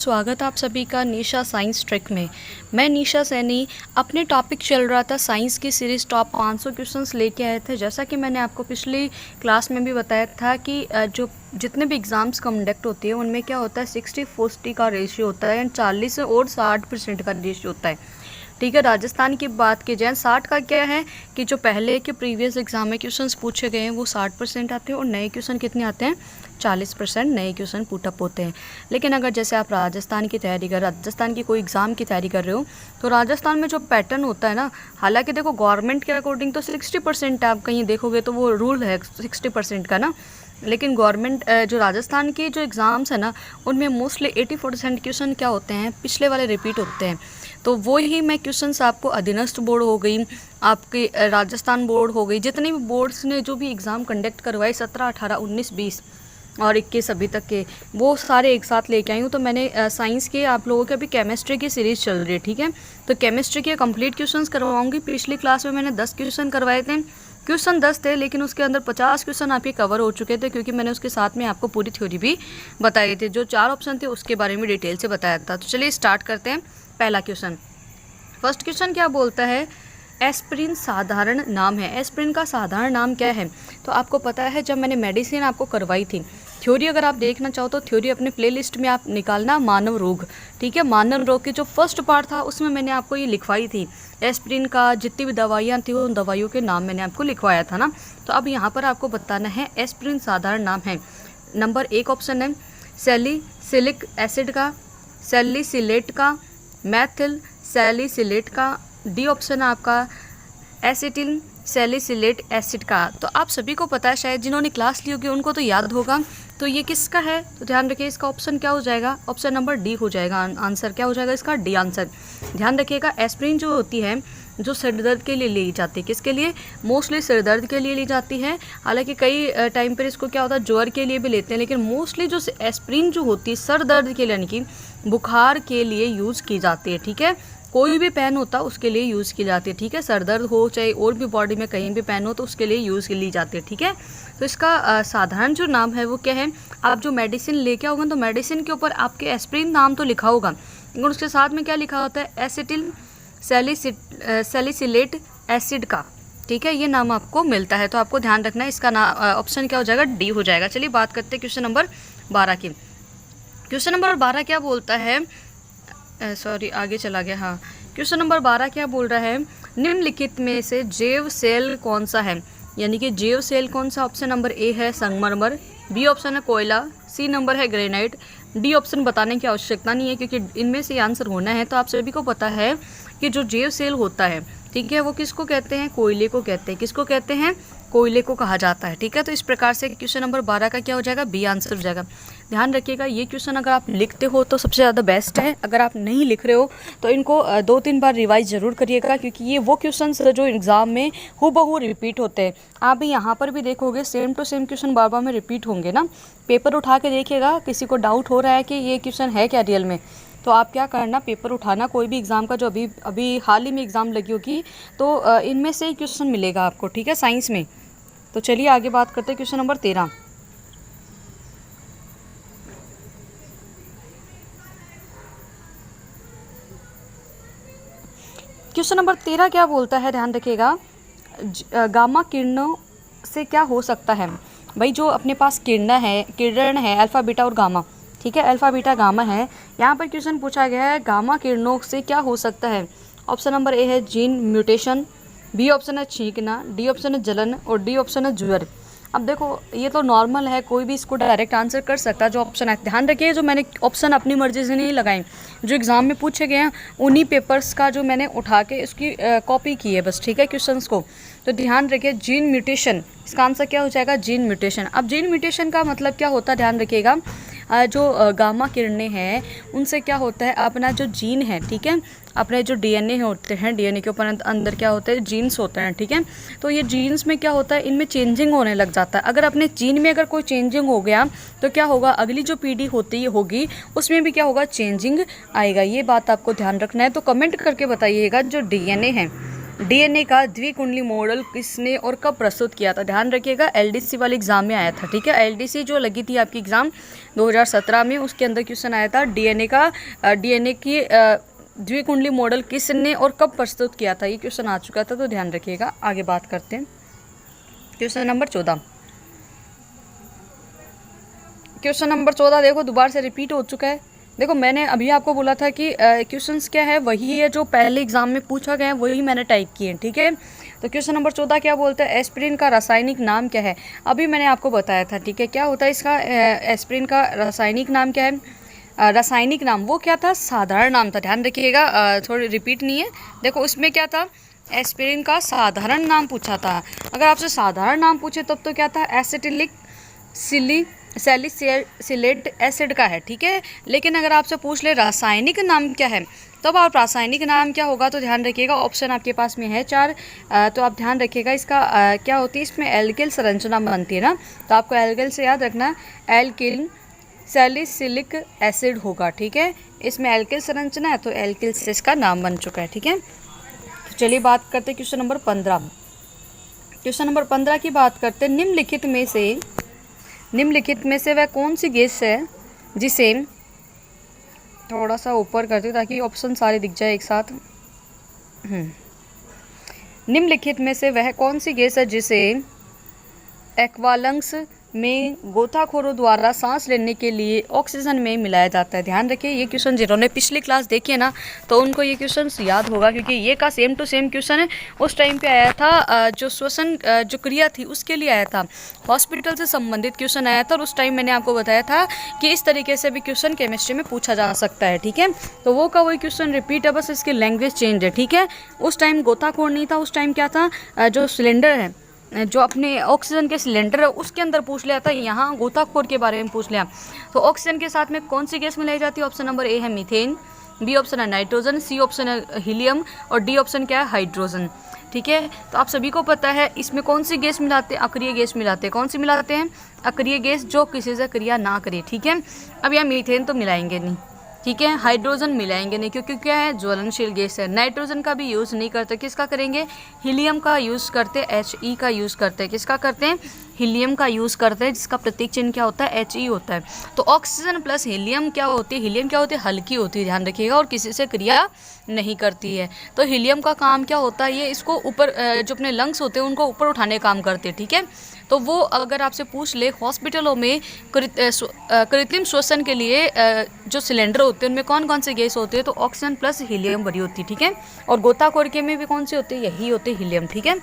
स्वागत है आप सभी का निशा साइंस ट्रिक में। मैं निशा सैनी अपने टॉपिक चल रहा था साइंस की सीरीज़ टॉप 500 क्वेश्चंस लेके आए थे। जैसा कि मैंने आपको पिछली क्लास में भी बताया था कि जो जितने भी एग्ज़ाम्स कंडक्ट होती है उनमें क्या होता है 60-40 का रेशियो होता है एंड 40 और 60% का रेशियो होता है। ठीक है, राजस्थान की बात की जाए 60 का क्या है कि जो पहले के प्रीवियस एग्जाम में क्वेश्चंस पूछे गए हैं वो 60% आते हैं और नए क्वेश्चन कितने आते हैं 40% नए क्वेश्चन पुटअप होते हैं। लेकिन अगर जैसे आप राजस्थान की कोई एग्ज़ाम की तैयारी कर रहे हो तो राजस्थान में जो पैटर्न होता है ना, हालांकि देखो गवर्नमेंट के अकॉर्डिंग तो 60% आप कहीं देखोगे तो वो रूल है 60% का ना, लेकिन गवर्नमेंट जो राजस्थान की जो एग्ज़ाम्स है ना उनमें मोस्टली 80% क्वेश्चन क्या होते हैं पिछले वाले रिपीट होते हैं। तो वो ही मैं क्वेश्चंस आपको अधीनस्थ बोर्ड हो गई, आपके राजस्थान बोर्ड हो गई, जितने भी बोर्ड्स ने जो भी एग्ज़ाम कंडक्ट करवाए 17, 18, 19, 20 और 21 अभी तक के, वो सारे एक साथ लेके आई हूँ। तो मैंने साइंस के आप लोगों के अभी केमिस्ट्री की सीरीज़ चल रही है, ठीक है, तो केमिस्ट्री के कंप्लीट क्वेश्चंस करवाऊंगी। पिछली क्लास में मैंने 10 क्वेश्चन करवाए थे, क्वेश्चन 10 थे लेकिन उसके अंदर 50 क्वेश्चन आपके कवर हो चुके थे क्योंकि मैंने उसके साथ में आपको पूरी थ्योरी भी बताई थी। जो 4 ऑप्शन थे उसके बारे में डिटेल से बताया था। तो चलिए स्टार्ट करते हैं। पहला क्वेश्चन, फर्स्ट क्वेश्चन क्या बोलता है, एस्प्रिन साधारण नाम है। एस्प्रिन का साधारण नाम क्या है? तो आपको पता है जब मैंने मेडिसिन आपको करवाई थी, थ्योरी अगर आप देखना चाहो तो थ्योरी अपने प्लेलिस्ट में आप निकालना, मानव रोग, ठीक है, मानव रोग की जो फर्स्ट पार्ट था उसमें मैंने आपको ये लिखवाई थी। एस्प्रिन का जितनी भी दवाइयाँ थी उन दवाइयों के नाम मैंने आपको लिखवाया था ना। तो अब यहाँ पर आपको बताना है एस्प्रिन साधारण नाम है। नंबर 1 ऑप्शन है सैलिसिलिक एसिड का, सैलिसिलेट का, मैथिल सैलिसिलेट का। डी ऑप्शन है आपका एसिटिल सैलिसिलेट एसिड का। तो आप सभी को पता है, शायद जिन्होंने क्लास ली होगी उनको तो याद होगा। तो ये किसका है? तो ध्यान रखिए इसका ऑप्शन क्या हो जाएगा, ऑप्शन नंबर डी हो जाएगा। आंसर क्या हो जाएगा इसका? D answer. ध्यान रखिएगा एस्प्रिन जो होती है जो सिर दर्द के लिए ली जाती है, किसके लिए? मोस्टली सिर दर्द के लिए ली जाती है। हालांकि कई टाइम पर इसको क्या होता है ज्वर के लिए भी लेते हैं, लेकिन मोस्टली जो एस्प्रिन जो होती है सर दर्द के लिए यानी कि बुखार के लिए यूज़ की जाती है। ठीक है, कोई भी पेन होता है उसके लिए यूज़ की जाती है। ठीक है, सर दर्द हो चाहे और भी बॉडी में कहीं भी पेन हो तो उसके लिए यूज़ ली जाती है। ठीक है, तो इसका साधारण जो नाम है वो क्या है? आप जो मेडिसिन लेके आओगे तो मेडिसिन के ऊपर आपके एस्प्रिन नाम तो लिखा होगा, लेकिन उसके साथ में क्या लिखा होता है? एसिटिल सैलिसिलेट एसिड का। ठीक है, ये नाम आपको मिलता है। तो आपको ध्यान रखना है इसका ऑप्शन क्या हो जाएगा? डी हो जाएगा। चलिए बात करते हैं क्वेश्चन नंबर 12 की। क्वेश्चन नंबर 12 क्या बोलता है, सॉरी आगे चला गया। हाँ, क्वेश्चन नंबर 12 क्या बोल रहा है, निम्नलिखित में से जैव सेल कौन सा है? यानी कि जैव सेल कौन सा? ऑप्शन नंबर ए है संगमरमर, बी ऑप्शन है कोयला, सी नंबर है ग्रेनाइट, डी ऑप्शन बताने की आवश्यकता नहीं है क्योंकि इनमें से आंसर होना है। तो आप सभी को पता है कि जो जैव सेल होता है, ठीक है, वो किसको कहते हैं? कोयले को कहते हैं। किसको कहते हैं? कोयले को कहा जाता है। ठीक है, तो इस प्रकार से क्वेश्चन नंबर 12 का क्या हो जाएगा? बी आंसर हो जाएगा। ध्यान रखिएगा ये क्वेश्चन अगर आप लिखते हो तो सबसे ज़्यादा बेस्ट है, अगर आप नहीं लिख रहे हो तो इनको 2-3 बार रिवाइज ज़रूर करिएगा क्योंकि ये वो क्वेश्चन जो एग्ज़ाम में हूबहू रिपीट होते हैं। आप भी यहाँ पर भी देखोगे सेम टू सेम क्वेश्चन बार बार में रिपीट होंगे ना। पेपर उठा के देखिएगा, किसी को डाउट हो रहा है कि ये क्वेश्चन है क्या रियल में, तो आप क्या करना, पेपर उठाना कोई भी एग्ज़ाम का जो अभी हाल ही में एग्ज़ाम लगी होगी तो इनमें से क्वेश्चन मिलेगा आपको। ठीक है, साइंस में। तो चलिए आगे बात करते हैं क्वेश्चन नंबर 13। क्वेश्चन नंबर 13 क्या बोलता है? ध्यान रखिएगा, गामा किरणों से क्या हो सकता है? भाई जो अपने पास किरण है अल्फा बीटा और गामा, ठीक है, अल्फा बीटा गामा है। यहाँ पर क्वेश्चन पूछा गया है गामा किरणों से क्या हो सकता है? ऑप्शन नंबर ए है जीन म्यूटेशन, बी ऑप्शन है छींकना, डी ऑप्शन है जलन और डी ऑप्शन है ज्वर। अब देखो ये तो नॉर्मल है, कोई भी इसको डायरेक्ट आंसर कर सकता है जो ऑप्शन है। ध्यान रखिए जो मैंने ऑप्शन अपनी मर्जी से नहीं लगाए, जो एग्ज़ाम में पूछे गए हैं उन्हीं पेपर्स का जो मैंने उठा के उसकी कॉपी की है बस। ठीक है, क्वेश्चंस को तो ध्यान रखिए। जीन म्यूटेशन, इसका आंसर क्या हो जाएगा? Gene mutation. अब जीन म्यूटेशन का मतलब क्या होता है? ध्यान रखिएगा, जो गामा किरणें हैं उनसे क्या होता है, अपना जो जीन है, ठीक है, अपने जो डीएनए होते हैं, डीएनए के ऊपर अंदर क्या होता है? जीन्स होते हैं। ठीक है, तो ये जीन्स में क्या होता है? इनमें चेंजिंग होने लग जाता है। अगर अपने जीन में अगर कोई चेंजिंग हो गया तो क्या होगा? अगली जो पीढ़ी होगी उसमें भी क्या होगा? चेंजिंग आएगा। ये बात आपको ध्यान रखना है। तो कमेंट करके बताइएगा जो डीएनए है डीएनए का द्विकुंडली मॉडल किसने और कब प्रस्तुत किया था? ध्यान रखिएगा, एलडीसी वाले एग्जाम में आया था, ठीक है। एलडीसी जो लगी थी आपकी एग्जाम 2017 में, उसके अंदर क्वेश्चन आया था डीएनए की द्विकुंडली मॉडल किसने और कब प्रस्तुत किया था, ये क्वेश्चन आ चुका था, तो ध्यान रखिएगा। आगे बात करते हैं क्वेश्चन नंबर 14। क्वेश्चन नंबर 14 देखो दोबारा से रिपीट हो चुका है। देखो मैंने अभी आपको बोला था कि क्वेश्चंस क्या है, वही है जो पहले एग्जाम में पूछा गया है, वही मैंने टाइप किए, ठीक है। तो क्वेश्चन नंबर 14 क्या बोलता है, एस्पिरिन का रासायनिक नाम क्या है? अभी मैंने आपको बताया था, ठीक है। क्या होता है इसका, एस्पिरिन का रासायनिक नाम क्या है? रासायनिक नाम वो क्या था, साधारण नाम था। ध्यान रखिएगा, थोड़ी रिपीट नहीं है। देखो उसमें क्या था, एस्पिरिन का साधारण नाम पूछा था। अगर आपसे साधारण नाम पूछे तब तो क्या था, एसिटिलिक सैलिसिलेट एसिड का है, ठीक है। लेकिन अगर आपसे पूछ ले रासायनिक नाम क्या है, तब आप रासायनिक नाम क्या होगा, तो ध्यान रखिएगा ऑप्शन आपके पास में है 4। तो आप ध्यान रखिएगा इसका क्या होती है, इसमें एल्किल संरचना बनती है ना, तो आपको एल्किल से याद रखना एल्किल सैलिसिलिक एसिड होगा, ठीक है। इसमें एल्किल संरचना है तो एल्किल से इसका नाम बन चुका है, ठीक है। तो चलिए बात करते हैं क्वेश्चन नंबर 15। क्वेश्चन नंबर 15 की बात करते हैं, निम्नलिखित में से वह कौन सी गैस है जिसे, थोड़ा सा ऊपर करते हैं ताकि ऑप्शन सारे दिख जाए एक साथ। निम्नलिखित में से वह कौन सी गैस है जिसे एक्वालंग्स में गोताखोरों द्वारा सांस लेने के लिए ऑक्सीजन में मिलाया जाता है? ध्यान रखिए, ये क्वेश्चन जिन्होंने पिछली क्लास देखी है ना, तो उनको ये क्वेश्चन याद होगा, क्योंकि ये का सेम टू सेम क्वेश्चन है। उस टाइम पे आया था जो श्वसन जो क्रिया थी उसके लिए आया था, हॉस्पिटल से संबंधित क्वेश्चन आया था, और उस टाइम मैंने आपको बताया था कि इस तरीके से भी क्वेश्चन केमिस्ट्री में पूछा जा सकता है, ठीक है। तो वो का वही क्वेश्चन रिपीट है, बस इसकी लैंग्वेज चेंज है, ठीक है। उस टाइम गोताखोर नहीं था, उस टाइम क्या था, जो सिलेंडर है, जो अपने ऑक्सीजन के सिलेंडर है उसके अंदर पूछ लिया था, यहाँ गोताखोर के बारे में पूछ लिया। तो ऑक्सीजन के साथ में कौन सी गैस मिलाई जाती है? ऑप्शन नंबर ए है मीथेन, बी ऑप्शन है नाइट्रोजन, सी ऑप्शन है हीलियम, और डी ऑप्शन क्या है, हाइड्रोजन, ठीक है। तो आप सभी को पता है इसमें कौन सी गैस मिलाते हैं, अक्रिय गैस मिलाते हैं। कौन सी मिलाते हैं? अक्रिय गैस, जो किसी से क्रिया ना करे, ठीक है। अब यहाँ मीथेन तो मिलाएंगे नहीं, ठीक है। हाइड्रोजन मिलाएंगे नहीं, क्योंकि क्या है, ज्वलनशील गैस है। नाइट्रोजन का भी यूज़ नहीं करते, किसका करेंगे, हीलियम का यूज़ करते, He का यूज़ करते हैं। किसका करते हैं? हीलियम का यूज़ करते हैं, जिसका प्रतीक चिन्ह क्या होता है, He होता है। तो ऑक्सीजन प्लस हीलियम क्या होती है, हीलियम क्या होती है, हल्की होती है, ध्यान रखिएगा, और किसी से क्रिया नहीं करती है। तो हीलियम का काम क्या होता है, ये इसको ऊपर, जो अपने लंग्स होते हैं उनको ऊपर उठाने का काम करते हैं, ठीक है। तो वो अगर आपसे पूछ ले हॉस्पिटलों में कृत्रिम श्वसन के लिए जो सिलेंडर होते हैं उनमें कौन कौन से गैस होते हैं, तो ऑक्सीजन प्लस हीलियम भरी होती है, ठीक है। और गोताखोर के में भी कौन से होते हैं, यही होते हैं, हीलियम, ठीक है।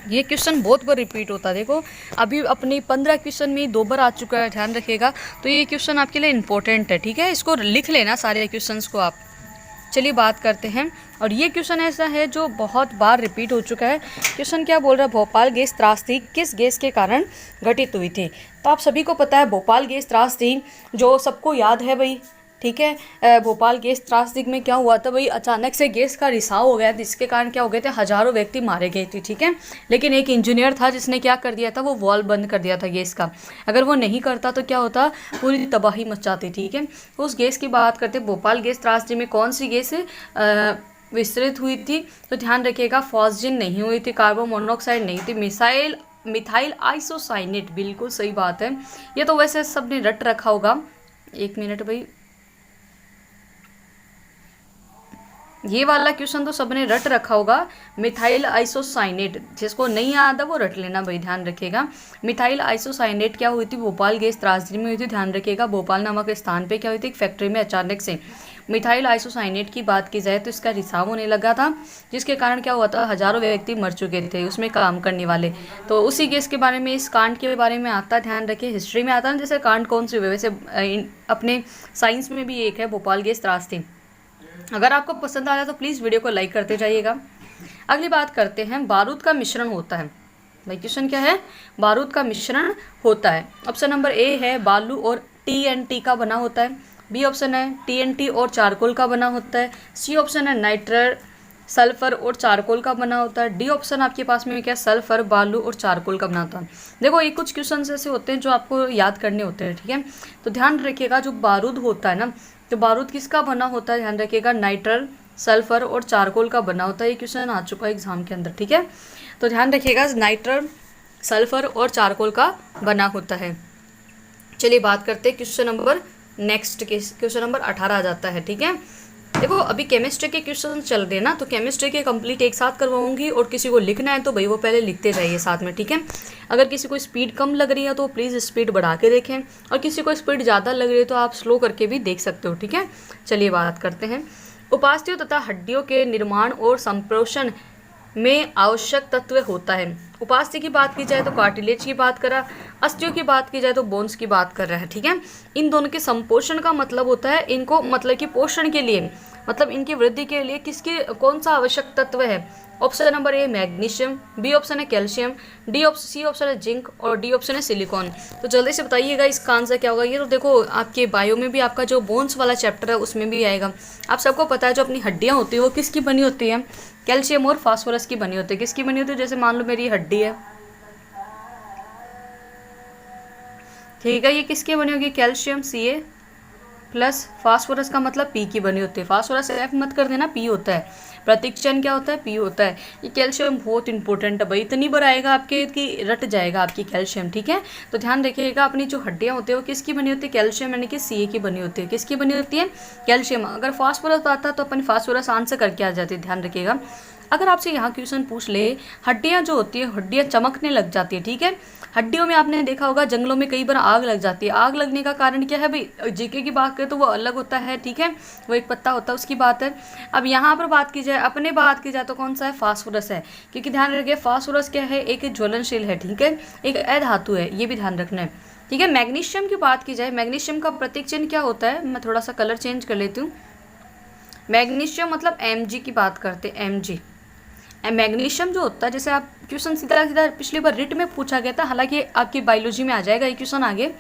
ये क्वेश्चन बहुत बार रिपीट होता है। देखो अभी अपनी 15 क्वेश्चन में 2 बार आ चुका है, ध्यान रखिएगा। तो ये क्वेश्चन आपके लिए इंपॉर्टेंट है, ठीक है, इसको लिख लेना सारे क्वेश्चंस को आप। चलिए बात करते हैं, और ये क्वेश्चन ऐसा है जो बहुत बार रिपीट हो चुका है। क्वेश्चन क्या बोल रहा है, भोपाल गैस त्रासदी किस गैस के कारण घटित हुई थी? तो आप सभी को पता है भोपाल गैस त्रासदी, जो सबको याद है भाई, ठीक है। भोपाल गैस त्रासदी में क्या हुआ था भाई, अचानक से गैस का रिसाव हो गया, जिसके कारण क्या हो गए थे, हजारों व्यक्ति मारे गए थे, ठीक है। लेकिन एक इंजीनियर था जिसने क्या कर दिया था, वो वाल्व बंद कर दिया था गैस का। अगर वो नहीं करता तो क्या होता, पूरी तबाही मच जाती, ठीक है। उस गैस की बात करते, भोपाल गैस त्रासदी में कौन सी गैस विस्तृत हुई थी? तो ध्यान रखिएगा, फॉस्जिन नहीं हुई थी, कार्बन मोनोऑक्साइड नहीं थी, मिथाइल आइसोसाइनेट, बिल्कुल सही बात है। ये तो वैसे सबने रट रखा होगा, 1 मिनट भाई, ये वाला क्वेश्चन तो सबने रट रखा होगा, मिथाइल आइसोसाइनेट। जिसको नहीं याद है वो रट लेना भाई, ध्यान रखिएगा। मिथाइल आइसोसाइनेट क्या हुई थी, भोपाल गैस त्रासदी में हुई थी, ध्यान रखिएगा। भोपाल नामक स्थान पे क्या हुई थी, एक फैक्ट्री में अचानक से मिथाइल आइसोसाइनेट की बात की जाए तो इसका रिसाव होने लगा था, जिसके कारण क्या हुआ था, हजारों व्यक्ति मर चुके थे उसमें काम करने वाले। तो उसी गैस के बारे में, इस कांड के बारे में आता, ध्यान रखिए, हिस्ट्री में आता है जैसे कांड कौन से हुए, वैसे अपने साइंस में भी एक है भोपाल गैस त्रासदी। अगर आपको पसंद आया तो प्लीज़ वीडियो को लाइक करते जाइएगा। अगली बात करते हैं, बारूद का मिश्रण होता है। भाई क्वेश्चन क्या है, बारूद का मिश्रण होता है। ऑप्शन नंबर ए है बालू और TNT का बना होता है, बी ऑप्शन है TNT और चारकोल का बना होता है, सी ऑप्शन है नाइट्रर सल्फर और चारकोल का बना होता है, डी ऑप्शन आपके पास में क्या, सल्फर बालू और चारकोल का बना होता है। देखो ये कुछ क्वेश्चन ऐसे होते हैं जो आपको याद करने होते हैं, ठीक है। तो ध्यान रखिएगा, जो बारूद होता है ना, तो बारूद किसका बना होता है, ध्यान रखिएगा, नाइट्रर सल्फर और चारकोल का बना होता है। ये क्वेश्चन आ चुका है एग्जाम के अंदर, ठीक है। तो ध्यान रखिएगा, नाइट्रम सल्फर और चारकोल का बना होता है। चलिए बात करते हैं क्वेश्चन नंबर नेक्स्ट के, क्वेश्चन नंबर 18 आ जाता है, ठीक है। देखो अभी केमिस्ट्री के क्वेश्चन चल रहे हैं ना, तो केमिस्ट्री के कंप्लीट एक साथ करवाऊंगी, और किसी को लिखना है तो भाई वो पहले लिखते जाइए साथ में, ठीक है। अगर किसी को स्पीड कम लग रही है तो प्लीज़ स्पीड बढ़ा के देखें, और किसी को स्पीड ज़्यादा लग रही है तो आप स्लो करके भी देख सकते हो, ठीक है। चलिए बात करते हैं। उपास्थ्यों तथा हड्डियों के निर्माण और संप्रेषण में आवश्यक तत्व होता है। उपास्थि की बात की जाए तो कार्टिलेज की बात करा, अस्थियों की बात की जाए तो बोन्स की बात कर रहा है, ठीक है। इन दोनों के संपोषण का मतलब होता है इनको, मतलब कि पोषण के लिए, मतलब इनकी वृद्धि के लिए किसकी कौन सा आवश्यक तत्व है। Option number A magnesium, B option है कैल्शियम, सी ऑप्शन है जिंक, और डी ऑप्शन है सिलिकॉन। तो जल्दी से बताइएगा इसका आंसर क्या होगा। ये तो देखो आपके बायो में भी आपका जो बोन्स वाला चैप्टर है उसमें भी आएगा। आप सबको पता है जो अपनी हड्डियां होती है वो किसकी बनी होती है, कैल्शियम और फास्फोरस की बनी होती है। किसकी बनी होती है, जैसे मान लो मेरी हड्डी है, ठीक है, ये किसकी बनी होगी, कैल्शियम Ca प्लस फास्फोरस का मतलब पी की बनी होती है। फास्फोरस एफ मत कर देना, पी होता है, प्रतीक चिन्ह क्या होता है, पी होता है। ये कैल्शियम बहुत इंपॉर्टेंट है भाई, इतनी बार आएगा आपके कि रट जाएगा आपकी कैल्शियम, ठीक है। तो ध्यान रखिएगा, अपनी जो हड्डियां होती है वो किसकी बनी होती है, कैल्शियम यानी कि Ca की बनी होती है। किसकी बनी होती है, कैल्शियम। अगर फास्फोरस आता तो अपन फास्फोरस आंसर करके आ जाती है, ध्यान रखिएगा। अगर आपसे यहाँ क्वेश्चन पूछ ले, हड्डियाँ जो होती है हड्डियाँ चमकने लग जाती है, ठीक है। हड्डियों में आपने देखा होगा जंगलों में कई बार आग लग जाती है। आग लगने का कारण क्या है भाई, जीके की बात करें तो वो अलग होता है, ठीक है, वो एक पत्ता होता है उसकी बात है। अब यहाँ पर बात की जाए, अपने बात की जाए तो कौन सा है, फास्फोरस है, क्योंकि ध्यान रखिए फास्फोरस क्या है, एक ज्वलनशील है, ठीक है, एक अधातु है, ये भी ध्यान रखना है, ठीक है। मैग्नीशियम की बात की जाए, मैग्नीशियम का प्रतीक चिन्ह क्या होता है, मैं थोड़ा सा कलर चेंज कर लेती हूँ। मैग्नीशियम मतलब Mg की बात करते हैं, Mg। मैग्नीशियम जो होता है, जैसे आप क्वेश्चन सीधा सीधा पिछली बार रिट में पूछा गया था, हालांकि आपकी बायोलॉजी में आ जाएगा ये क्वेश्चन आगे,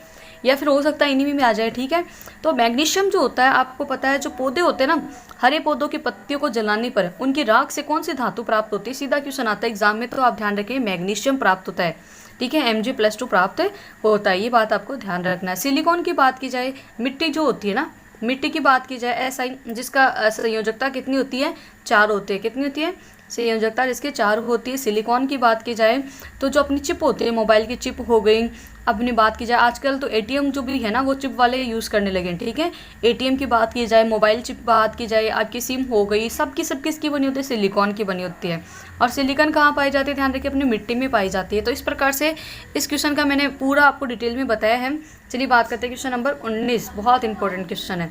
या फिर हो सकता है इन्हीं में आ जाए, ठीक है। तो मैग्नीशियम जो होता है, आपको पता है जो पौधे होते हैं ना, हरे पौधों की पत्तियों को जलाने पर उनकी राख से कौन सी धातु प्राप्त होती है, सीधा क्वेश्चन आता है एग्जाम में, तो आप ध्यान रखें मैग्नीशियम प्राप्त होता है, ठीक है, Mg+2 प्राप्त होता है, ये बात आपको ध्यान रखना है। सिलिकॉन की बात की जाए, मिट्टी जो होती है ना, मिट्टी की बात की जाए, एसाइन जिसका संयोजकता कितनी होती है, 4 होती है, कितनी होती है, संयोजकता जिसके 4 होती है। सिलिकॉन की बात की जाए तो जो अपनी चिप होती है, मोबाइल की चिप हो गई, अपनी बात की जाए आजकल तो एटीएम जो भी है ना वो चिप वाले यूज़ करने लगे हैं, ठीक है। एटीएम की बात की जाए, मोबाइल चिप बात की जाए, आपकी सिम हो गई, सब की सब किसकी बनी होती है, सिलिकॉन की बनी होती है। और सिलिकॉन कहाँ पाई जाती है, ध्यान रखिए अपनी मिट्टी में पाई जाती है। तो इस प्रकार से इस क्वेश्चन का मैंने पूरा आपको डिटेल में बताया है। चलिए बात करते हैं क्वेश्चन नंबर 19, बहुत इंपॉर्टेंट क्वेश्चन है।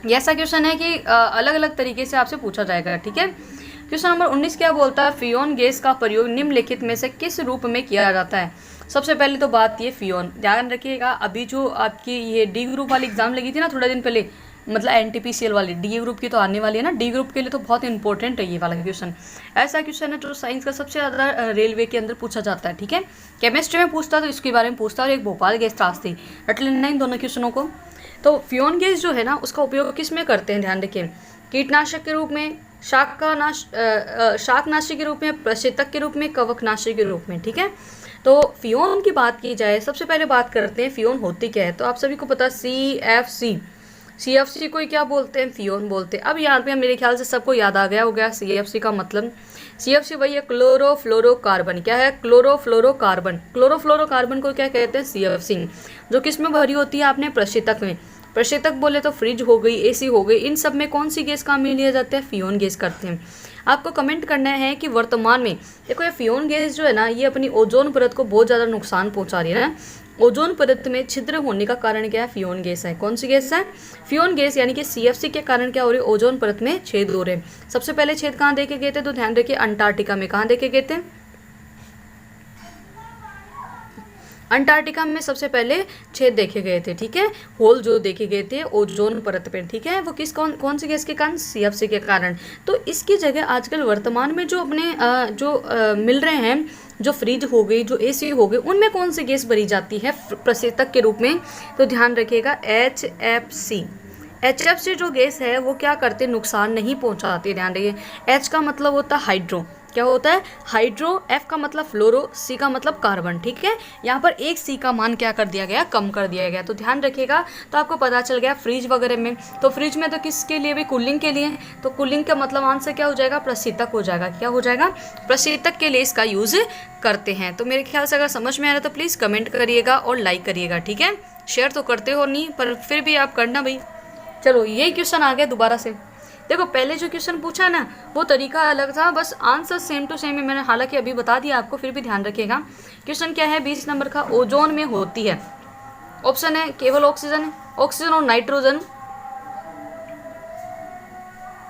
ये ऐसा क्वेश्चन है कि अलग अलग तरीके से आपसे पूछा जाएगा, ठीक है। क्वेश्चन नंबर 19 क्या बोलता है, फियोन गैस का प्रयोग निम्नलिखित में से किस रूप में किया जाता है। सबसे पहले तो बात ये फियोन, ध्यान रखिएगा, अभी जो आपकी ये डी ग्रुप वाली एग्जाम लगी थी ना थोड़ा दिन पहले, मतलब NTPCL वाली, डी ग्रुप की तो आने वाली है ना, डी ग्रुप के लिए तो बहुत इंपॉर्टेंट है ये वाला क्वेश्चन। ऐसा क्वेश्चन है जो साइंस का सबसे ज़्यादा रेलवे के अंदर पूछा जाता है, ठीक है। केमिस्ट्री में पूछता तो इसके बारे में पूछता, और एक भोपाल गैस त्रास थी, रट लेना इन दोनों क्वेश्चनों को। तो फियोन गैस जो है ना उसका उपयोग किस में करते हैं, ध्यान रखिए, कीटनाशक के रूप में, शाकनाशी के रूप में, प्रशीतक के रूप में, कवकनाशी के रूप में, ठीक है। तो फियोन की बात की जाए, सबसे पहले बात करते हैं फियोन होती क्या है। तो आप सभी को पता CFC को क्या बोलते हैं, फियोन बोलते हैं। अब यहाँ पे मेरे ख्याल से सबको याद आ गया होगा CFC का मतलब, CFC वही है क्लोरोफ्लोरोकार्बन। क्या है, क्लोरोफ्लोरोकार्बन। क्लोरोफ्लोरोकार्बन को क्या कहते हैं, CFC, जो किस में भरी होती है, आपने प्रशीतक में। प्रशीतक बोले तो फ्रिज हो गई, AC हो गई, इन सब में कौन सी गैस काम में लिया जाता है, फियोन गैस करते हैं। आपको कमेंट करना है कि वर्तमान में देखो ये फियोन गैस जो है ना, ये अपनी ओजोन परत को बहुत ज़्यादा नुकसान पहुंचा रही है ना। ओजोन परत में छिद्र होने का कारण क्या है, फियोन गैस है। कौन सी गैस है, फियोन गैस, यानी कि CFC के कारण क्या हो रही है, ओजोन परत में छेद हो रहे हैं। सबसे पहले छेद कहाँ देखे गए थे, तो ध्यान रखिए अंटार्कटिका में। कहाँ देखे गए थे, अंटार्कटिका में सबसे पहले छेद देखे गए थे, ठीक है, होल जो देखे गए थे ओजोन परत पे, ठीक है। वो किस कौन सी गैस के कारण, CFC के कारण। तो इसकी जगह आजकल वर्तमान में जो अपने मिल रहे हैं, जो फ्रिज हो गई, जो AC हो गई, उनमें कौन सी गैस भरी जाती है प्रशीतक के रूप में, तो ध्यान रखिएगा HFC जो गैस है वो क्या करते, नुकसान नहीं पहुंचाती, ध्यान रखिए। H का मतलब होता है हाइड्रो, क्या होता है हाइड्रो, एफ का मतलब फ्लोरो, सी का मतलब कार्बन। ठीक है, यहाँ पर एक सी का मान क्या कर दिया गया, कम कर दिया गया। तो ध्यान रखिएगा। तो आपको पता चल गया फ्रिज वगैरह में, तो फ्रिज में तो किसके लिए भी, कूलिंग के लिए। तो कूलिंग का मतलब आंसर क्या हो जाएगा, प्रशीतक हो जाएगा। क्या हो जाएगा, प्रशीतक के लिए इसका यूज़ करते हैं। तो मेरे ख्याल से अगर समझ में आ रहा है तो प्लीज़ कमेंट करिएगा और लाइक करिएगा। ठीक है, शेयर तो करते हो नहीं, पर फिर भी आप करना भाई। चलो यही क्वेश्चन आ गया दोबारा से। देखो पहले जो क्वेश्चन पूछा ना वो तरीका अलग था, बस आंसर सेम टू सेम है। मैंने हालांकि अभी बता दिया आपको, फिर भी ध्यान रखिएगा। क्वेश्चन क्या है 20 नंबर का, ओजोन में होती है। ऑप्शन है केवल ऑक्सीजन, ऑक्सीजन और नाइट्रोजन।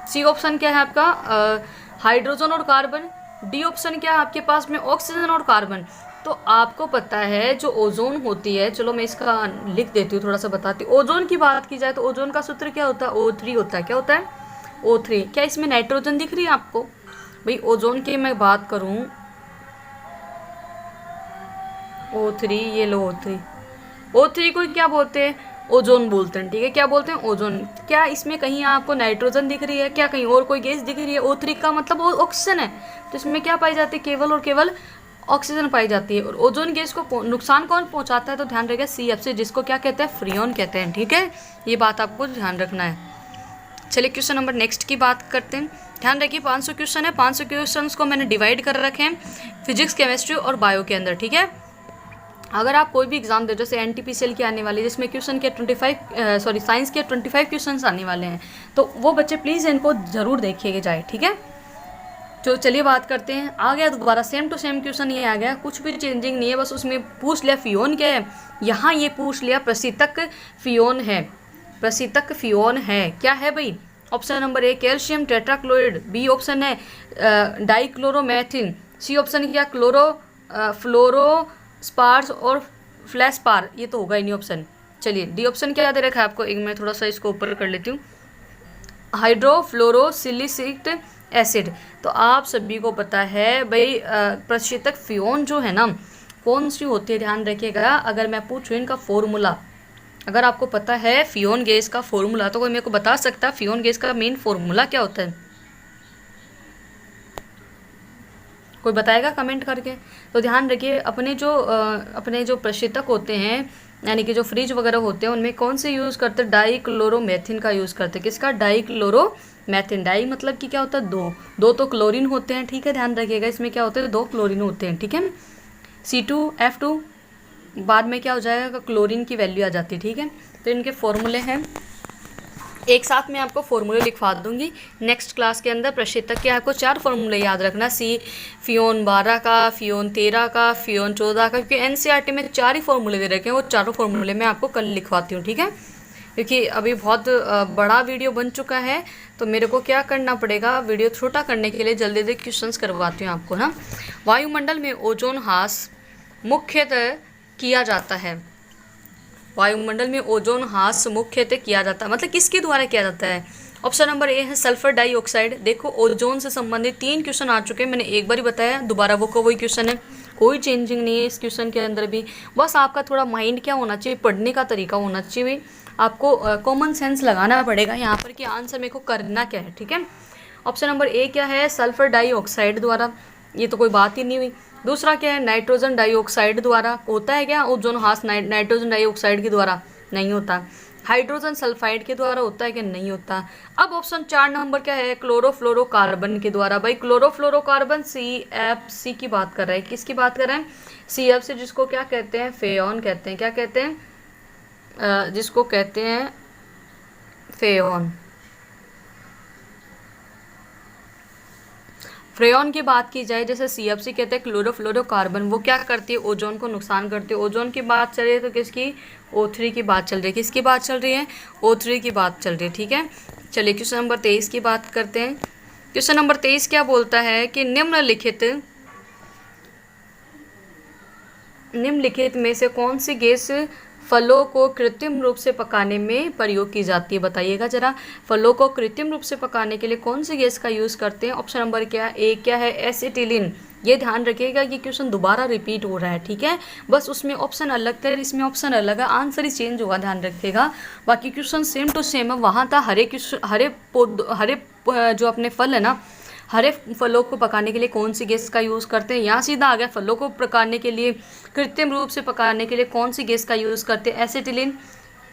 सी ऑप्शन क्या है आपका, हाइड्रोजन और कार्बन। डी ऑप्शन क्या है आपके पास में, ऑक्सीजन और कार्बन। तो आपको पता है जो ओजोन होती है, चलो मैं इसका लिख देती हूँ, थोड़ा सा बताती हूँ। ओजोन की बात की जाए तो ओजोन का सूत्र क्या होता है, O3 होता है। क्या होता है, O3। क्या इसमें नाइट्रोजन दिख रही है आपको भाई, ओजोन की मैं बात करूँ, O3, ये लो O3। O3 को क्या बोलते हैं, ओजोन बोलते हैं। ठीक है, क्या बोलते हैं, ओजोन। क्या इसमें कहीं आपको नाइट्रोजन दिख रही है, क्या कहीं और कोई गैस दिख रही है। O3 का मतलब वो ऑक्सीजन है, तो इसमें क्या पाई जाती है, केवल और केवल ऑक्सीजन पाई जाती है। और ओजोन गैस को नुकसान कौन पहुंचाता है, तो ध्यान रखिए CFC, जिसको क्या कहते हैं, फ्रियोन कहते हैं। ठीक है, ये बात आपको ध्यान रखना है। चलिए क्वेश्चन नंबर नेक्स्ट की बात करते हैं। ध्यान रखिए 500 क्वेश्चन है, 500 क्वेश्चन को मैंने डिवाइड कर रखे हैं फिजिक्स, केमिस्ट्री और बायो के अंदर। ठीक है, अगर आप कोई भी एग्जाम दे, जैसे NTPCL की आने वाली है जिसमें क्वेश्चन के साइंस के 25 क्वेश्चन आने वाले हैं, तो वो बच्चे प्लीज़ इनको ज़रूर देखिएगा जाए। ठीक है, तो चलिए बात करते हैं। आ गया दोबारा सेम टू सेम क्वेश्चन, ये आ गया, कुछ भी चेंजिंग नहीं है, बस उसमें पूछ लिया फियोन क्या है, यहाँ ये पूछ लिया प्रशीतक फियोन है। प्रशीतक फियोन है, क्या है भाई। Option number A calcium tetrachloride, B option है डाइक्लोरोमेथिन, सी ऑप्शन क्या फ्लोरो स्पार्स और फ्लैशपार, ये तो होगा ही नहीं ऑप्शन। चलिए डी ऑप्शन क्या याद रखा है आपको, एक मैं थोड़ा सा इसको ऊपर कर लेती हूँ, हाइड्रोफ्लोरोसिलिसिक एसिड। तो आप सभी को पता है भाई प्रशीतक फियोन जो है ना कौन सी होती है, ध्यान रखिएगा। अगर मैं पूछूँ इनका फॉर्मूला, अगर आपको पता है फियोन गैस का फॉर्मूला, तो कोई मेरे को बता सकता है फियोन गैस का मेन फॉर्मूला क्या होता है, कोई बताएगा कमेंट करके। तो ध्यान रखिए अपने जो प्रशीतक होते हैं, यानी कि जो फ्रिज वगैरह होते हैं, उनमें कौन से यूज़ करते हैं, डाइक्लोरोमेथिन का यूज़ करते हैं। किसका, डाइक्लोरोमेथिन। डाई मतलब कि क्या होता है, दो तो क्लोरीन होते हैं। ठीक है, ध्यान रखिएगा इसमें क्या होते हैं, 2 क्लोरीन होते हैं। ठीक है, C2F2 बाद में क्या हो जाएगा, क्लोरीन की वैल्यू आ जाती है। ठीक है, तो इनके फॉर्मूले हैं, एक साथ में आपको फॉर्मूले लिखवा दूंगी नेक्स्ट क्लास के अंदर। प्रशीतक के आपको 4 फॉर्मूले याद रखना, फियोन 12 का, फियोन 13 का, फियोन 14 का, क्योंकि NCERT में 4 ही फॉर्मूले दे रखे हैं, वो चारों फॉर्मूले मैं आपको कल लिखवाती हूँ। ठीक है, क्योंकि अभी बहुत बड़ा वीडियो बन चुका है, तो मेरे को क्या करना पड़ेगा, वीडियो छोटा करने के लिए जल्दी जल्दी क्वेश्चंस करवाती हूँ आपको ना। वायुमंडल में ओजोन ह्रास मुख्यतः किया जाता है, वायुमंडल में ओजोन ह्रास मुख्यतः किया जाता है, मतलब किसके द्वारा किया जाता है। ऑप्शन नंबर ए है सल्फर डाइऑक्साइड। देखो ओजोन से संबंधित 3 क्वेश्चन आ चुके हैं, मैंने एक बार ही बताया, दोबारा वो को वही क्वेश्चन है, कोई चेंजिंग नहीं है इस क्वेश्चन के अंदर भी। बस आपका थोड़ा माइंड क्या होना चाहिए, पढ़ने का तरीका होना चाहिए, आपको कॉमन सेंस लगाना पड़ेगा यहाँ पर कि आंसर मेरे को करना क्या है। ठीक है, ऑप्शन नंबर ए क्या है, सल्फर डाइऑक्साइड द्वारा, ये तो कोई बात ही नहीं हुई। दूसरा क्या है, नाइट्रोजन डाइऑक्साइड द्वारा। होता है क्या ओजोन ह्रास नाइट्रोजन डाइऑक्साइड के द्वारा, नहीं होता। हाइड्रोजन सल्फाइड के द्वारा होता है कि नहीं होता। अब ऑप्शन 4 नंबर क्या है, क्लोरोफ्लोरोकार्बन के द्वारा। भाई क्लोरोफ्लोरोकार्बन CFC की बात कर रहे हैं, किसकी बात कर रहे हैं, CFC, जिसको क्या कहते हैं, फेयॉन कहते हैं। क्या कहते हैं, जिसको कहते हैं फेयॉन। फ्रेयॉन की बात की जाए, जैसे CFC कहते हैं क्लोरोफ्लोरोकार्बन, वो क्या करती है, ओजोन को नुकसान करती है। ओजोन की बात चल रही है तो किसकी, O3 की बात चल रही है। किसकी बात चल रही है, O3 की बात चल रही है। ठीक है, चलिए क्वेश्चन नंबर 23 की बात करते हैं। क्वेश्चन नंबर 23 क्या बोलता है कि निम्नलिखित में से कौन सी गैस फलों को कृत्रिम रूप से पकाने में प्रयोग की जाती है, बताइएगा जरा। फलों को कृत्रिम रूप से पकाने के लिए कौन सी गैस का यूज़ करते हैं। ऑप्शन नंबर क्या है, ए क्या है, एसिटिलीन। ये ध्यान रखिएगा कि क्वेश्चन दोबारा रिपीट हो रहा है। ठीक है, बस उसमें ऑप्शन अलग थे, इसमें ऑप्शन अलग है, आंसर ही चेंज होगा, ध्यान रखिएगा। बाकी क्वेश्चन सेम टू सेम है। वहाँ था हरे जो अपने फल है ना, हरे फलों को पकाने के लिए कौन सी गैस का यूज़ करते हैं? यहाँ सीधा आ गया, फलों को पकाने के लिए, कृत्रिम रूप से पकाने के लिए कौन सी गैस का यूज़ करते हैं? एसिटिलीन,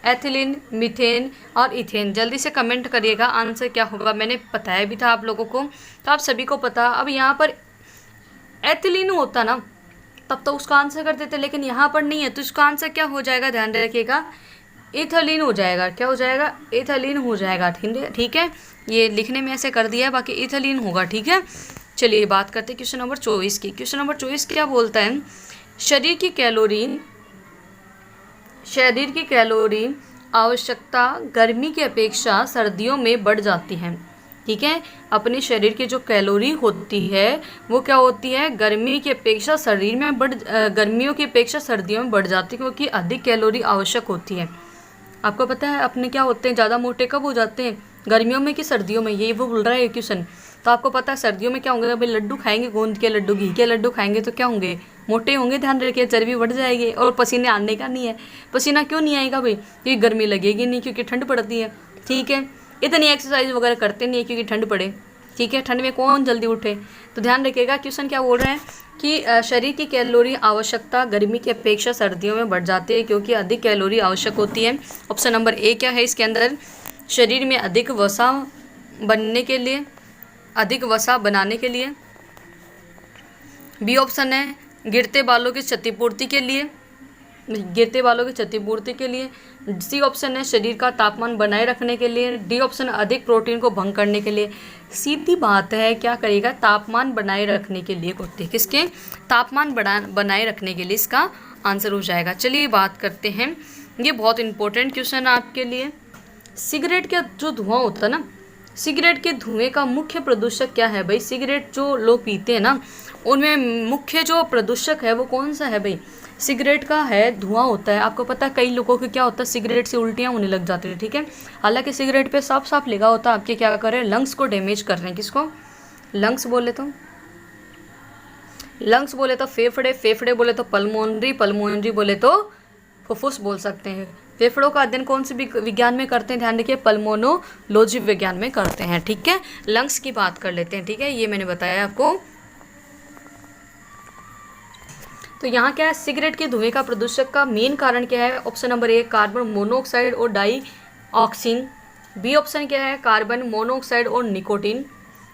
एथिलीन, मीथेन और इथेन। जल्दी से कमेंट करिएगा आंसर क्या होगा। मैंने बताया भी था आप लोगों को, तो आप सभी को पता। अब यहाँ पर एथिलीन होता ना तब तो उसका आंसर कर देते, लेकिन यहाँ पर नहीं है, तो इसका आंसर क्या हो जाएगा? ध्यान रखिएगा, इथलीन हो जाएगा। क्या हो जाएगा? इथलीन हो जाएगा। ठीक है, ये लिखने में ऐसे कर दिया है, बाकी इथलीन होगा। ठीक है, चलिए बात करते हैं क्वेश्चन नंबर 24 की। क्वेश्चन नंबर 24 क्या बोलता है? शरीर की कैलोरी आवश्यकता गर्मी की अपेक्षा सर्दियों में बढ़ जाती है। ठीक है, अपने शरीर की जो कैलोरी होती है वो क्या होती है? गर्मियों की अपेक्षा सर्दियों में बढ़ जाती है, क्योंकि अधिक कैलोरी आवश्यक होती है। आपको पता है अपने क्या होते हैं, ज़्यादा मोटे कब हो जाते हैं? गर्मियों में कि सर्दियों में? यही वो बोल रहा है क्वेश्चन। तो आपको पता है सर्दियों में क्या होंगे? भाई लड्डू खाएंगे, गोंद के लड्डू, घी के लड्डू खाएंगे तो क्या होंगे? मोटे होंगे। ध्यान रखिए, चर्बी बढ़ जाएगी। और पसीने आने का नहीं है। पसीना क्यों नहीं आएगा भाई? क्योंकि गर्मी लगेगी नहीं, क्योंकि ठंड पड़ती है। ठीक है, इतनी एक्सरसाइज वगैरह करते नहीं है क्योंकि ठंड पड़े। ठीक है, ठंड में कौन जल्दी उठे? तो ध्यान रखिएगा, क्वेश्चन क्या बोल रहे हैं कि शरीर की कैलोरी आवश्यकता गर्मी की अपेक्षा सर्दियों में बढ़ जाती है, क्योंकि अधिक कैलोरी आवश्यक होती है। ऑप्शन नंबर ए क्या है इसके अंदर? शरीर में अधिक वसा बनाने के लिए। बी ऑप्शन है गिरते बालों की क्षतिपूर्ति के लिए। सी ऑप्शन है शरीर का तापमान बनाए रखने के लिए। डी ऑप्शन अधिक प्रोटीन को भंग करने के लिए। सीधी बात है, क्या करेगा? तापमान बनाए रखने के लिए होते हैं। किसके? तापमान बनाए रखने के लिए इसका आंसर हो जाएगा। चलिए बात करते हैं, ये बहुत इंपॉर्टेंट क्वेश्चन है आपके लिए। सिगरेट का जो धुआं होता है ना, सिगरेट के धुएं का मुख्य प्रदूषक क्या है भाई? सिगरेट जो लोग पीते हैं ना, उनमें मुख्य जो प्रदूषक है वो कौन सा है भाई? सिगरेट का है, धुआं होता है। आपको पता है कई लोगों को क्या होता है, सिगरेट से उल्टियाँ होने लग जाती है। ठीक है, हालांकि सिगरेट पे साफ साफ लिखा होता है आपके क्या कर रहे हैं? लंग्स को डैमेज कर रहे हैं। किसको? लंग्स बोले तो फेफड़े, फेफड़े बोले तो पल्मोनरी, पल्मोनरी बोले तो फुफ्फुस बोल सकते हैं। फेफड़ों का अध्ययन कौन से विज्ञान में करते हैं? ध्यान रखिए, पल्मोनोलॉजी विज्ञान में करते हैं। ठीक है, लंग्स की बात कर लेते हैं। ठीक है, ये मैंने बताया आपको। तो यहाँ क्या है? सिगरेट के धुएं का प्रदूषक का मेन कारण क्या है? ऑप्शन नंबर ए कार्बन मोनोऑक्साइड और डाई ऑक्सीन। बी ऑप्शन क्या है? कार्बन मोनोऑक्साइड और निकोटीन।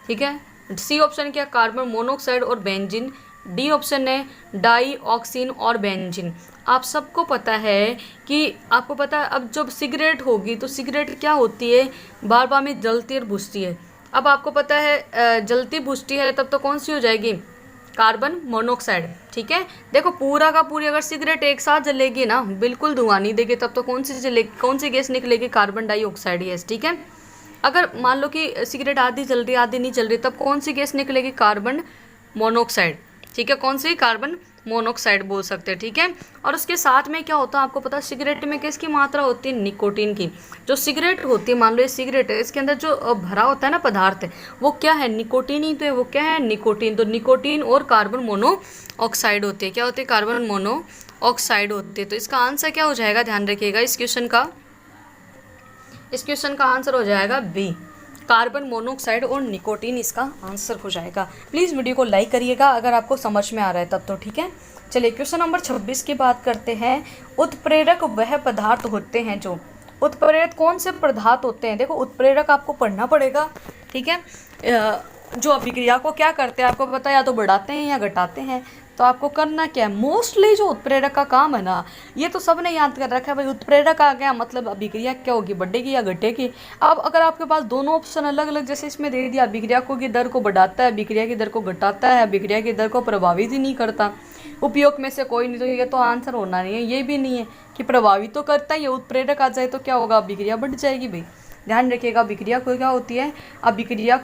ठीक है, सी ऑप्शन क्या है? कार्बन मोनोऑक्साइड और बेंजीन। डी ऑप्शन है डाई ऑक्सीन और बेंजीन। आप सबको पता है कि आपको पता है अब जब सिगरेट होगी तो सिगरेट क्या होती है? बार बार में जलती और बुझती है। अब आपको पता है जलती बुझती है तब तो कौन सी हो जाएगी? Carbon monoxide. ठीक है, देखो पूरा का पूरी अगर सिगरेट एक साथ जलेगी ना, बिल्कुल धुआं नहीं देगी, तब तो कौन सी गैस निकलेगी? Carbon dioxide gas. ठीक है, अगर मान लो कि सिगरेट आधी जल रही आधी नहीं जल रही, तब कौन सी गैस निकलेगी? Carbon monoxide. ठीक है, कौन सी? कार्बन मोनोऑक्साइड बोल सकते हैं। ठीक है, और उसके साथ में क्या होता है आपको पता है? सिगरेट में किसकी मात्रा होती है? निकोटीन की। जो सिगरेट होती है, मान लो ये सिगरेट है, इसके अंदर जो भरा होता है ना पदार्थ है, वो क्या है? निकोटीन ही तो है। वो क्या है? निकोटीन। तो निकोटीन और कार्बन मोनोऑक्साइड होते हैं। क्या होते हैं? कार्बन मोनोऑक्साइड होते हैं। तो इसका आंसर क्या हो जाएगा? ध्यान रखिएगा, इस क्वेश्चन का आंसर हो जाएगा बी, कार्बन मोनोऑक्साइड और निकोटीन इसका आंसर हो जाएगा। प्लीज़ वीडियो को लाइक करिएगा अगर आपको समझ में आ रहा है तब तो। ठीक है, चलिए क्वेश्चन नंबर 26 की बात करते हैं। उत्प्रेरक वह पदार्थ होते हैं जो, उत्प्रेरक कौन से पदार्थ होते हैं? देखो उत्प्रेरक आपको पढ़ना पड़ेगा। ठीक है, जो अभिक्रिया को क्या करते हैं आपको पता है? या तो बढ़ाते हैं या घटाते हैं। तो आपको करना क्या है? मोस्टली जो उत्प्रेरक का काम है ना, ये तो सबने याद कर रखा है भाई। उत्प्रेरक आ गया मतलब अभिक्रिया क्या होगी? बढ़ेगी या घटेगी। अब अगर आपके पास दोनों ऑप्शन अलग अलग, जैसे इसमें दे दिया अभिक्रिया को की दर को बढ़ाता है, अभिक्रिया की दर को घटाता है, अभिक्रिया की दर को प्रभावित ही नहीं करता, उपयोग में से कोई नहीं, तो ये तो आंसर होना नहीं है। ये भी नहीं है कि प्रभावित तो करता है, ये उत्प्रेरक आ जाए तो क्या होगा? अभिक्रिया बढ़ जाएगी भाई। ध्यान रखिएगा, अभिक्रिया को क्या होती है? अभिक्रिया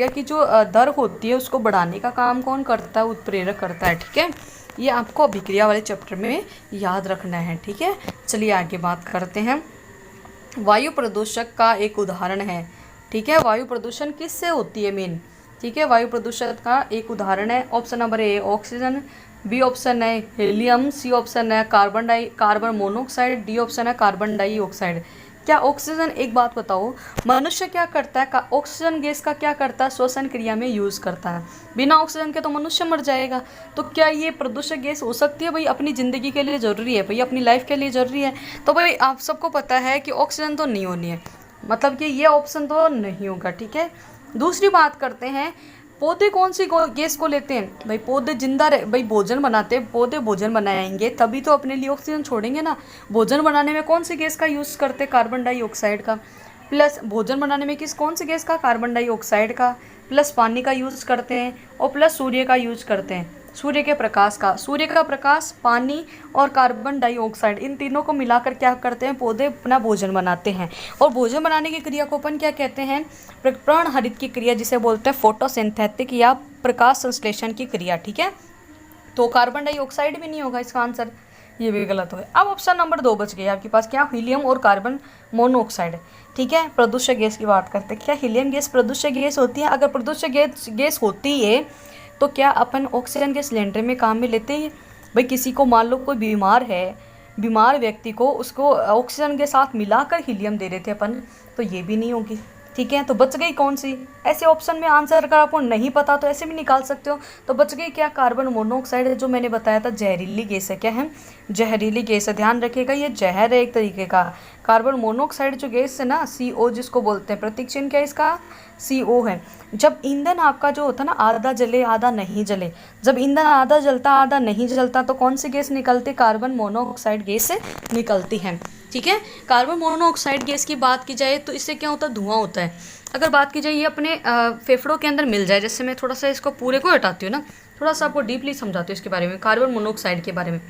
की जो दर होती है उसको बढ़ाने का काम कौन करता है? उत्प्रेरक करता है। ठीक है, ये आपको अभिक्रिया वाले चैप्टर में याद रखना है। ठीक है, चलिए आगे बात करते हैं। वायु प्रदूषक का एक उदाहरण है। ठीक है, वायु प्रदूषण किससे होती है मेन? ठीक है, वायु प्रदूषण का एक उदाहरण है। Option number A oxygen, B option है हीलियम, सी ऑप्शन है कार्बन मोनोऑक्साइड, डी ऑप्शन है कार्बन डाइऑक्साइड। क्या ऑक्सीजन, एक बात बताओ, मनुष्य क्या करता है, ऑक्सीजन गैस का क्या करता है, श्वसन क्रिया में यूज़ करता है। बिना ऑक्सीजन के तो मनुष्य मर जाएगा। तो क्या ये प्रदूषक गैस हो सकती है? भाई अपनी ज़िंदगी के लिए ज़रूरी है, भाई अपनी लाइफ के लिए ज़रूरी है। तो भाई आप सबको पता है कि ऑक्सीजन तो नहीं होनी है, मतलब कि ये ऑप्शन तो नहीं होगा, ठीक है। दूसरी बात करते हैं, पौधे कौन सी गैस को लेते हैं? भाई पौधे जिंदा रहे, भाई भोजन बनाते हैं, पौधे भोजन बनाएंगे तभी तो अपने लिए ऑक्सीजन छोड़ेंगे ना। भोजन बनाने में कौन सी गैस का यूज़ करते हैं? कार्बन डाइऑक्साइड का। प्लस भोजन बनाने में कौन सी गैस का? कार्बन डाइऑक्साइड का। प्लस पानी का यूज़ करते हैं और प्लस सूर्य का यूज़ करते हैं, सूर्य के प्रकाश का। सूर्य का प्रकाश, पानी और कार्बन डाइऑक्साइड, इन तीनों को मिलाकर क्या करते हैं? पौधे अपना भोजन बनाते हैं। और भोजन बनाने की क्रिया को अपन क्या कहते हैं? प्रकरण हरित की क्रिया, जिसे बोलते हैं फोटोसिंथेटिक या प्रकाश संश्लेषण की क्रिया, ठीक है। तो कार्बन डाइऑक्साइड भी नहीं होगा इसका आंसर, ये भी गलत हो गया। अब ऑप्शन नंबर 2 बच गया आपके पास, क्या? हीलियम और कार्बन मोनोऑक्साइड, ठीक है। प्रदूषक गैस की बात करते हैं, क्या हीलियम गैस प्रदूषक गैस होती है? अगर प्रदूषक गैस होती है तो क्या अपन ऑक्सीजन के सिलेंडर में काम में लेते हैं? भाई किसी को मान लो कोई बीमार है, बीमार व्यक्ति को उसको ऑक्सीजन के साथ मिलाकर हीलियम दे रहे थे अपन, तो ये भी नहीं होगी, ठीक है। तो बच गई कौन सी? ऐसे ऑप्शन में आंसर अगर आपको नहीं पता तो ऐसे भी निकाल सकते हो। तो बच गई क्या? कार्बन मोनोऑक्साइड है, जो मैंने बताया था जहरीली गैस है। क्या है? जहरीली गैस है, ध्यान रखिएगा, ये जहर है एक तरीके का। कार्बन मोनोऑक्साइड जो गैस है ना, CO जिसको बोलते हैं, प्रतीक चिन्ह क्या है इसका? CO है। जब ईंधन आपका जो होता है ना, आधा जले आधा नहीं जले, जब ईंधन आधा जलता आधा नहीं जलता तो कौन सी गैस निकलती? कार्बन मोनोऑक्साइड गैस निकलती है, ठीक है। कार्बन मोनोऑक्साइड गैस की बात की जाए तो इससे क्या होता है? धुआं होता है। अगर बात की जाए ये अपने फेफड़ों के अंदर मिल जाए, जैसे मैं थोड़ा सा इसको पूरे को हटाती हूँ ना, थोड़ा सा आपको डीपली समझाती हूँ इसके बारे में, कार्बन मोनोऑक्साइड के बारे में।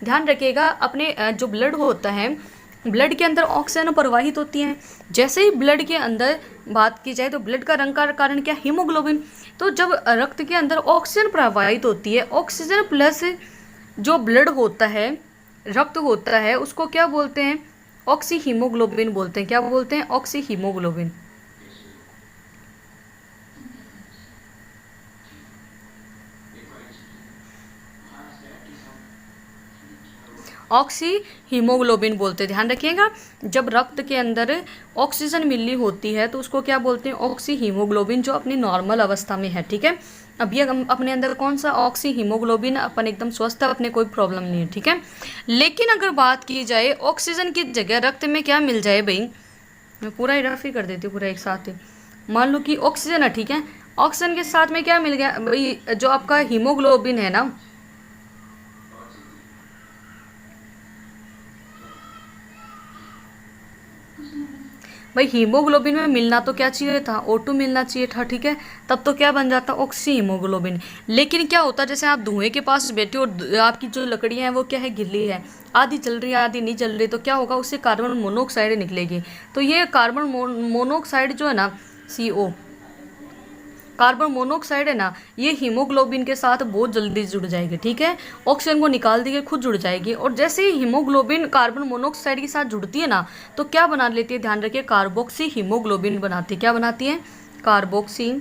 ध्यान रखिएगा, अपने जो ब्लड होता है, ब्लड के अंदर ऑक्सीजन प्रवाहित होती है। जैसे ही ब्लड के अंदर बात की जाए तो ब्लड का रंग का कारण क्या? हीमोग्लोबिन। तो जब रक्त के अंदर ऑक्सीजन प्रवाहित होती है, ऑक्सीजन प्लस जो ब्लड होता है, रक्त होता है, उसको क्या बोलते हैं? ऑक्सी हीमोग्लोबिन बोलते हैं। क्या बोलते हैं? Oxy haemoglobin. ऑक्सी हीमोग्लोबिन बोलते हैं, ध्यान रखिएगा। जब रक्त के अंदर ऑक्सीजन मिलनी होती है तो उसको क्या बोलते हैं? ऑक्सी हीमोग्लोबिन, जो अपनी नॉर्मल अवस्था में है, ठीक है। अब ये अपने अंदर कौन सा? ऑक्सी हीमोग्लोबिन, अपन एकदम स्वस्थ है, अपने कोई प्रॉब्लम नहीं है, ठीक है। लेकिन अगर बात की जाए ऑक्सीजन की जगह रक्त में क्या मिल जाए? भाई मैं पूरा ही रफ ही कर देती हूँ, पूरा एक साथ ही। मान लो कि ऑक्सीजन है, ठीक है, ऑक्सीजन के साथ में क्या मिल गया? भाई जो आपका हीमोग्लोबिन है ना, भाई हीमोग्लोबिन में मिलना तो क्या चाहिए था? O2 मिलना चाहिए था, ठीक है। तब तो क्या बन जाता? Oxy haemoglobin. लेकिन क्या होता, जैसे आप धुएं के पास बैठे हो और आपकी जो लकड़ियाँ हैं वो क्या है? गिल्ली है, आधी चल रही है आधी नहीं चल रही, तो क्या होगा? उससे कार्बन मोनोऑक्साइड निकलेगी। तो ये कार्बन मोनोऑक्साइड जो है ना, CO, कार्बन मोनोऑक्साइड है ना, ये हीमोग्लोबिन के साथ बहुत जल्दी जुड़ जाएगी, ठीक है। ऑक्सीजन को निकाल देगी, खुद जुड़ जाएगी। और जैसे ही हीमोग्लोबिन कार्बन मोनोऑक्साइड के साथ जुड़ती है ना, तो क्या बना लेती है? ध्यान रखिए, कार्बोक्सी हीमोग्लोबिन बनाती है। क्या बनाती है? कार्बोक्सी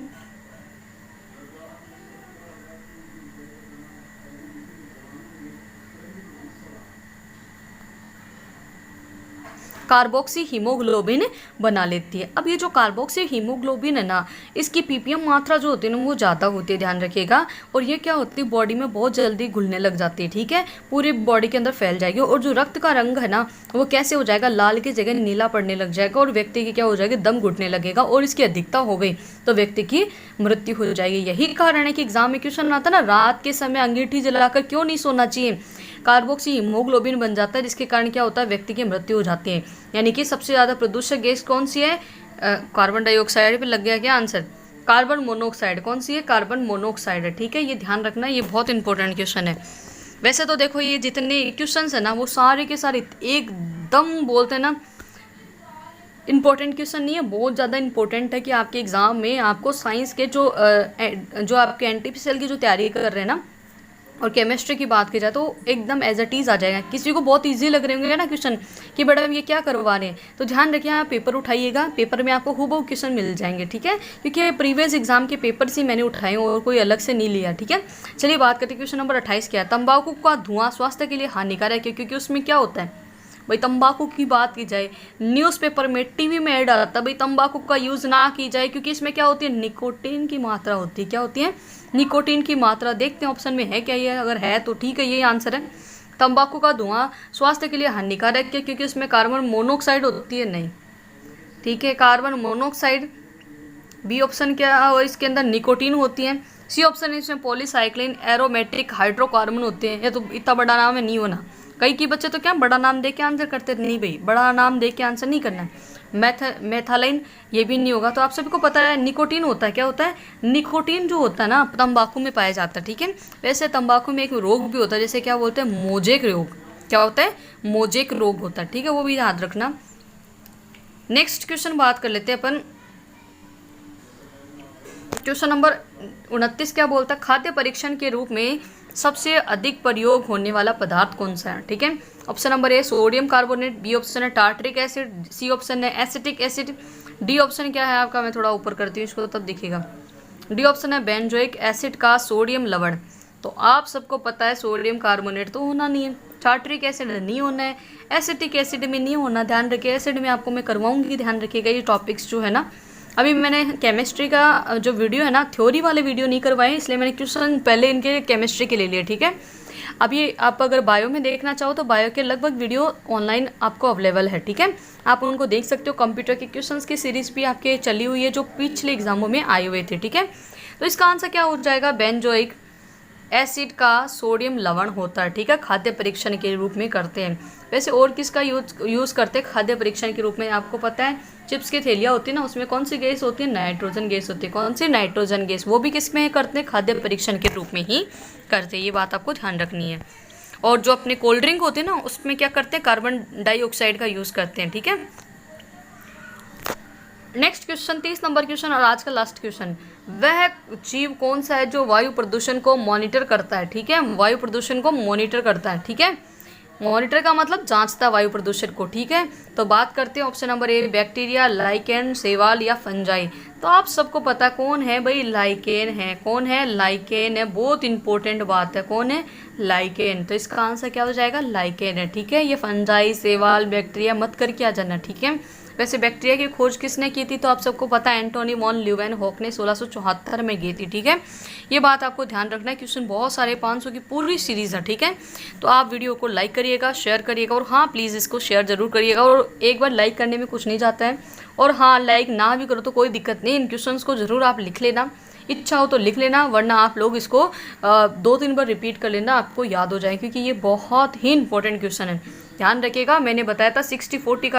कार्बोक्सी हीमोग्लोबिन बना लेती है। अब ये जो कार्बोक्सी हीमोग्लोबिन है ना, इसकी ppm मात्रा जो होती है ना वो ज़्यादा होती है, ध्यान रखिएगा। और ये क्या होती है? बॉडी में बहुत जल्दी घुलने लग जाती है, ठीक है, पूरी बॉडी के अंदर फैल जाएगी। और जो रक्त का रंग है ना, वो कैसे हो जाएगा? लाल की जगह नीला पड़ने लग जाएगा और व्यक्ति की क्या हो जाएगी? दम घुटने लगेगा। और इसकी अधिकता हो गई तो व्यक्ति की मृत्यु हो जाएगी। यही कारण है कि एग्जाम में क्वेश्चन आता है ना, रात के समय अंगीठी जलाकर क्यों नहीं सोना चाहिए? कार्बोक्सी हीमोग्लोबिन बन जाता है, जिसके कारण क्या होता है? व्यक्ति की मृत्यु हो जाती है। यानी कि सबसे ज़्यादा प्रदूषक गैस कौन सी है? कार्बन डाइऑक्साइड पे लग गया क्या आंसर? Carbon monoxide. कौन सी है? कार्बन मोनोऑक्साइड है, ठीक है। ये ध्यान रखना, ये बहुत इंपॉर्टेंट क्वेश्चन है। वैसे तो देखो ये जितने क्वेश्चन है ना, वो सारे के सारे एकदम बोलते हैं ना, इंपॉर्टेंट क्वेश्चन नहीं है, बहुत ज़्यादा इंपॉर्टेंट है कि आपके एग्जाम में आपको साइंस के जो आपके NTPCL की जो तैयारी कर रहे हैं ना, और केमिस्ट्री की बात की जाए तो एकदम एज इट इज़ आ जाएगा। किसी को बहुत इजी लग रहे होंगे ना क्वेश्चन कि मैडम ये क्या करवा रहे हैं, तो ध्यान रखिए, आप पेपर उठाइएगा, पेपर में आपको हूबहू क्वेश्चन मिल जाएंगे, ठीक है। क्योंकि प्रीवियस एग्जाम के पेपर से मैंने उठाए और कोई अलग से नहीं लिया, ठीक है। चलिए बात करते हैं क्वेश्चन नंबर 28 क्या है? तंबाकू का धुआं स्वास्थ्य के लिए हानिकारक है क्योंकि उसमें क्या होता है? भाई तंबाकू की बात की जाए, न्यूज़पेपर में, टीवी में ऐड आता है भाई तंबाकू का यूज़ ना की जाए, क्योंकि इसमें क्या होती है, निकोटीन की मात्रा होती है। क्या होती है? निकोटीन की मात्रा। देखते हैं ऑप्शन में है क्या ये, अगर है तो ठीक है, ये आंसर है। तंबाकू का धुआं स्वास्थ्य के लिए हानिकारक है क्योंकि उसमें कार्बन मोनोऑक्साइड होती है, नहीं। ठीक है, कार्बन मोनोऑक्साइड बी ऑप्शन क्या, और इसके अंदर निकोटीन होती है। सी ऑप्शन है इसमें पॉलीसाइक्लिन एरोमेटिक हाइड्रोकार्बन होते हैं। ये तो इतना बड़ा नाम है, नहीं होना। कई की बच्चे तो क्या बड़ा नाम दे के आंसर करते थे, नहीं भाई बड़ा नाम दे के आंसर नहीं करना है। मेथालाइन ये भी नहीं होगा। तो आप सभी को पता है निकोटीन होता है, क्या होता है, निकोटीन जो होता है ना तंबाकू में पाया जाता है। ठीक है, वैसे तंबाकू में एक रोग भी होता है, जैसे क्या बोलते हैं, मोजेक रोग। क्या होता है? मोजेक रोग होता है। ठीक है, वो भी याद रखना। नेक्स्ट क्वेश्चन बात कर लेते हैं अपन। क्वेश्चन नंबर 29 क्या बोलता है, खाद्य परीक्षण के रूप में सबसे अधिक प्रयोग होने वाला पदार्थ कौन सा है? ठीक है, option number A sodium carbonate, B option है टार्टरिक एसिड, सी ऑप्शन है एसिटिक एसिड, डी ऑप्शन क्या है आपका, मैं थोड़ा ऊपर करती हूँ इसको तब दिखेगा। डी ऑप्शन है बेंजोइक एसिड का सोडियम लवण। तो आप सबको पता है सोडियम कार्बोनेट तो होना नहीं है, टार्टरिक एसिड नहीं होना है, एसिटिक एसिड में नहीं होना। ध्यान रखिए, एसिड में आपको मैं करवाऊंगी, ध्यान रखिएगा। ये टॉपिक्स जो है ना, अभी मैंने केमिस्ट्री का जो वीडियो है ना, थ्योरी वाले वीडियो नहीं करवाए, इसलिए मैंने क्वेश्चन पहले इनके केमिस्ट्री के ले लिए। ठीक है, अब ये आप अगर बायो में देखना चाहो तो बायो के लगभग वीडियो ऑनलाइन आपको अवेलेबल है। ठीक है, आप उनको देख सकते हो। कंप्यूटर के क्वेश्चंस की सीरीज भी आपके चली हुई है जो पिछले एग्जामों में आए हुए थे। ठीक है, तो इसका आंसर क्या हो जाएगा, बेंजोइक एसिड का सोडियम लवण होता है। ठीक है, खाद्य परीक्षण के रूप में करते हैं। वैसे और किसका यूज़ करते हैं खाद्य परीक्षण के रूप में, आपको पता है चिप्स की थैलियाँ होती है ना, उसमें कौन सी गैस होती है, नाइट्रोजन गैस होती है। कौन सी? Nitrogen gas. वो भी किस में करते हैं, खाद्य परीक्षण के रूप में ही करते हैं। ये बात आपको ध्यान रखनी है। और जो अपने कोल्ड ड्रिंक होते हैं ना, उसमें क्या करते हैं, कार्बन डाइऑक्साइड का यूज़ करते हैं। ठीक है, नेक्स्ट क्वेश्चन 30 नंबर क्वेश्चन और आज का लास्ट क्वेश्चन, वह जीव कौन सा है जो वायु प्रदूषण को मॉनिटर करता है? ठीक है, वायु प्रदूषण को मॉनिटर करता है। ठीक है, मॉनिटर का मतलब जांचता वायु प्रदूषण को। ठीक है, तो बात करते हैं ऑप्शन नंबर ए बैक्टीरिया, लाइकेन, शैवाल या फंजाई। तो आप सबको पता कौन है भाई, लाइकेन है। कौन है? लाइकेन है। बहुत इंपॉर्टेंट बात है, कौन है? लाइकेन। तो इसका आंसर क्या हो जाएगा, लाइकेन है। ठीक है, ये फंजाई, शैवाल, बैक्टीरिया मत करके आ जाना। ठीक है, वैसे बैक्टीरिया की खोज किसने की थी तो आप सबको पता है, एंटोनी वॉन ल्यूवेनहॉक ने 1674 में की थी। ठीक है, ये बात आपको ध्यान रखना है। क्वेश्चन बहुत सारे, 500 की पूरी सीरीज़ है। ठीक है, तो आप वीडियो को लाइक करिएगा, शेयर करिएगा, और हाँ प्लीज़ इसको शेयर जरूर करिएगा। और एक बार लाइक करने में कुछ नहीं जाता है, और हाँ लाइक ना भी करो तो कोई दिक्कत नहीं, इन क्वेश्चंस को ज़रूर आप लिख लेना, इच्छा हो तो लिख लेना, वरना आप लोग इसको 2-3 बार रिपीट कर लेना, आपको याद हो जाए, क्योंकि ये बहुत ही इंपॉर्टेंट क्वेश्चन है। ध्यान रखिएगा, मैंने बताया था 60-40 का